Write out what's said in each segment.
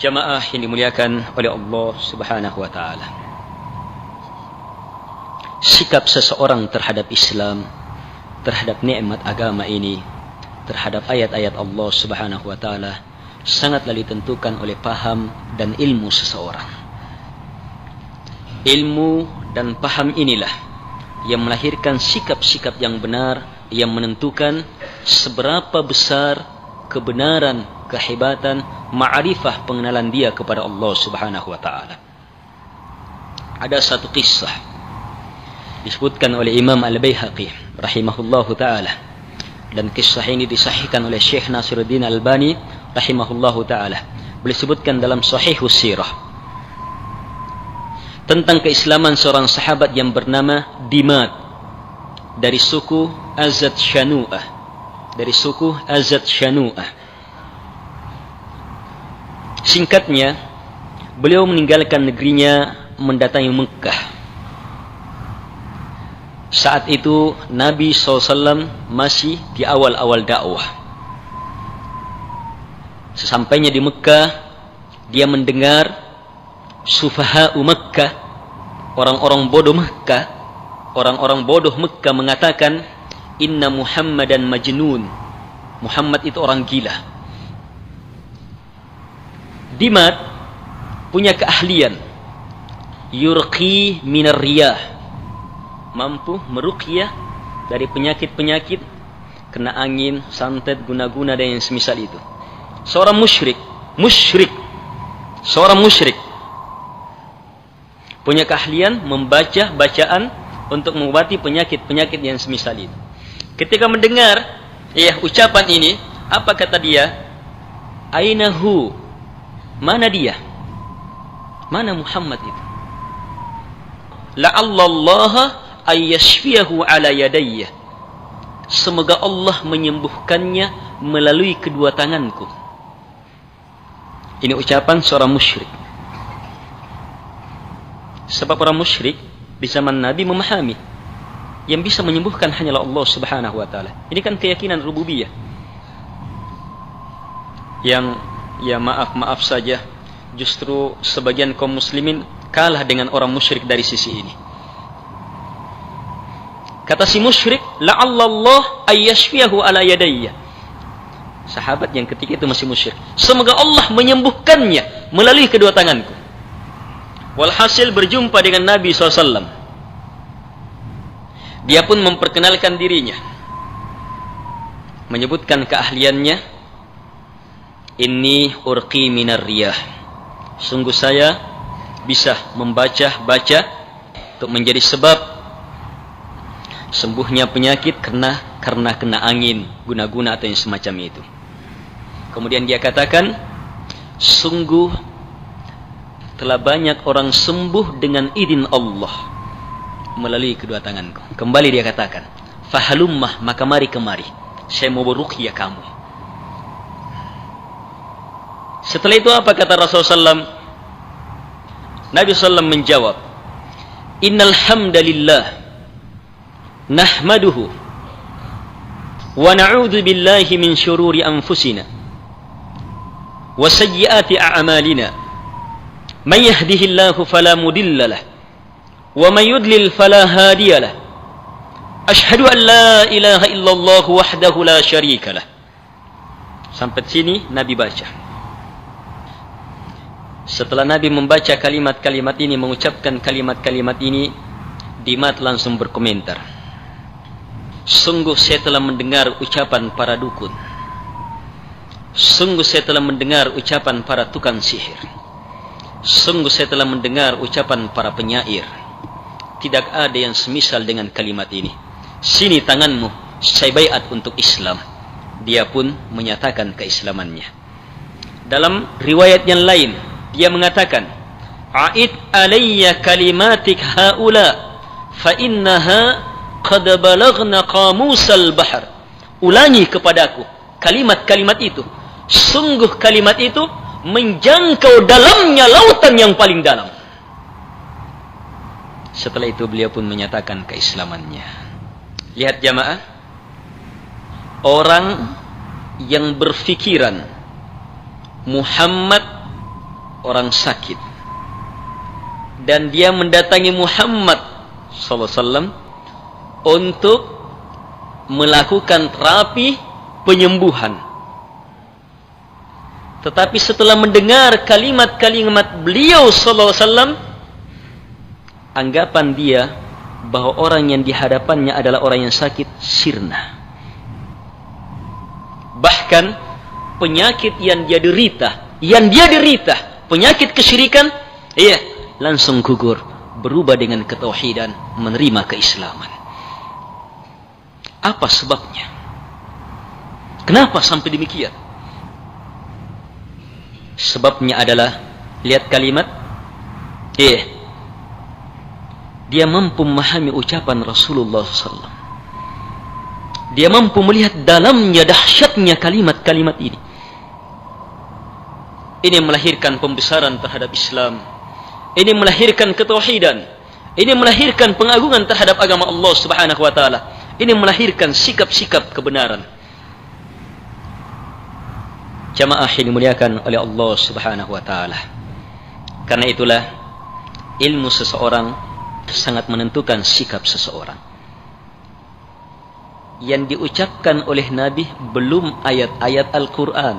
Jamaah yang dimuliakan oleh Allah Subhanahu wa taala. Sikap seseorang terhadap Islam, terhadap nikmat agama ini, terhadap ayat-ayat Allah Subhanahu wa taala sangatlah ditentukan oleh paham dan ilmu seseorang. Ilmu dan paham inilah yang melahirkan sikap-sikap yang benar, yang menentukan seberapa besar kebenaran, kehebatan, ma'rifah pengenalan dia kepada Allah Subhanahu wa taala. Ada satu kisah disebutkan oleh Imam Al-Baihaqi rahimahullahu taala, dan kisah ini disahihkan oleh Syekh Nasiruddin Albani rahimahullahu taala. Beliau sebutkan dalam Sahihus Sirah tentang keislaman seorang sahabat yang bernama Dimad dari suku Azad Shanu'ah, dari suku Azad Shanu'ah. Singkatnya, beliau meninggalkan negerinya mendatangi Mekah. Saat itu Nabi SAW masih di awal-awal dakwah. Sesampainya di Mekah, dia mendengar sufaha'u Mekah, orang-orang bodoh Mekah, orang-orang bodoh Mekah mengatakan, inna Muhammadan majnun, Muhammad itu orang gila. Dimad punya keahlian yurqi minar riyah, mampu meruqyah dari penyakit-penyakit, kena angin, santet, guna-guna dan yang semisal itu. Seorang musyrik, seorang musyrik punya keahlian membaca bacaan untuk mengobati penyakit-penyakit yang semisal itu. Ketika mendengar ucapan ini, apa kata dia? Ainahu, mana dia? Mana Muhammad itu? La'allallaha ayyashfiyahu ala yadayya, semoga Allah menyembuhkannya melalui kedua tanganku. Ini ucapan seorang musyrik. Sebab orang musyrik di zaman Nabi memahami yang bisa menyembuhkan hanyalah Allah Subhanahu wa taala. Ini kan keyakinan rububiyah yang maaf saja, justru sebagian kaum muslimin kalah dengan orang musyrik dari sisi ini. Kata si musyrik, la'allallah ayyashfiyahu ala yadayya. Sahabat yang ketika itu masih musyrik, semoga Allah menyembuhkannya melalui kedua tanganku. Walhasil berjumpa dengan Nabi SAW. Dia pun memperkenalkan dirinya, menyebutkan keahliannya. Inni urqi minar riyah, sungguh saya bisa membaca untuk menjadi sebab sembuhnya penyakit karena kena angin, guna-guna atau yang semacam itu. Kemudian dia katakan, sungguh telah banyak orang sembuh dengan izin Allah melalui kedua tanganku. Kembali dia katakan, fahalummah, maka mari kemari, saya mau beruqyah kamu. Setelah itu apa kata Rasulullah SAW? Nabi SAW menjawab, innal hamdalillah nahmaduhu wa na'udzu billahi min syururi anfusina wa sayyiati a'malina, man yahdihillahu fala mudilla lahu wa man yudlil fala hadiya lahu, asyhadu an la ilaha illallah wahdahu la syarika lah. Sampai sini Nabi baca. Setelah Nabi membaca kalimat-kalimat ini, mengucapkan kalimat-kalimat ini, Dimad langsung berkomentar, sungguh saya telah mendengar ucapan para dukun, sungguh saya telah mendengar ucapan para tukang sihir, sungguh saya telah mendengar ucapan para penyair. Tidak ada yang semisal dengan kalimat ini. Sini tanganmu, saya baiat untuk Islam. Dia pun menyatakan keislamannya. Dalam riwayat yang lain, dia mengatakan, a'id alayya kalimatik haula fa innaha qad balaghna qamusal bahr. Ulangi kepadaku kalimat-kalimat itu, sungguh kalimat itu menjangkau dalamnya lautan yang paling dalam. Setelah itu beliau pun menyatakan keislamannya. Lihat jamaah, orang yang berfikiran Muhammad orang sakit dan dia mendatangi Muhammad SAW untuk melakukan terapi penyembuhan. Tetapi setelah mendengar kalimat-kalimat beliau SAW, anggapan dia bahwa orang yang dihadapannya adalah orang yang sakit sirna. Bahkan penyakit yang dia derita, penyakit kesyirikan, langsung gugur, berubah dengan ketauhidan, menerima keislaman. Apa sebabnya? Kenapa sampai demikian? Sebabnya adalah, lihat kalimat, dia mampu memahami ucapan Rasulullah SAW. Dia mampu melihat dalamnya dahsyatnya kalimat-kalimat ini. Ini melahirkan pembesaran terhadap Islam. Ini melahirkan ketauhidan. Ini melahirkan pengagungan terhadap agama Allah Subhanahu wa taala. Ini melahirkan sikap-sikap kebenaran. Jamaah yang dimuliakan oleh Allah Subhanahu wa taala. Karena itulah ilmu seseorang sangat menentukan sikap seseorang. Yang diucapkan oleh Nabi belum ayat-ayat Al-Quran.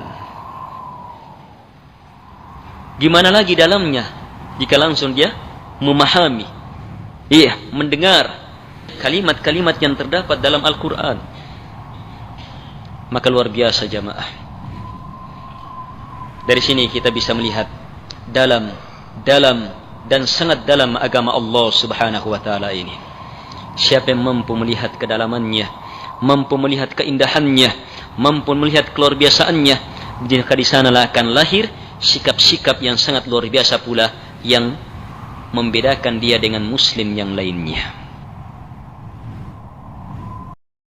Gimana lagi dalamnya jika langsung dia memahami, mendengar kalimat-kalimat yang terdapat dalam Al-Quran. Maka luar biasa jamaah. Dari sini kita bisa melihat dalam dan sangat dalam agama Allah Subhanahu wa taala ini. Siapa yang mampu melihat kedalamannya, mampu melihat keindahannya, mampu melihat keluar biasaannya, maka di sanalah akan lahir sikap-sikap yang sangat luar biasa pula yang membedakan dia dengan muslim yang lainnya.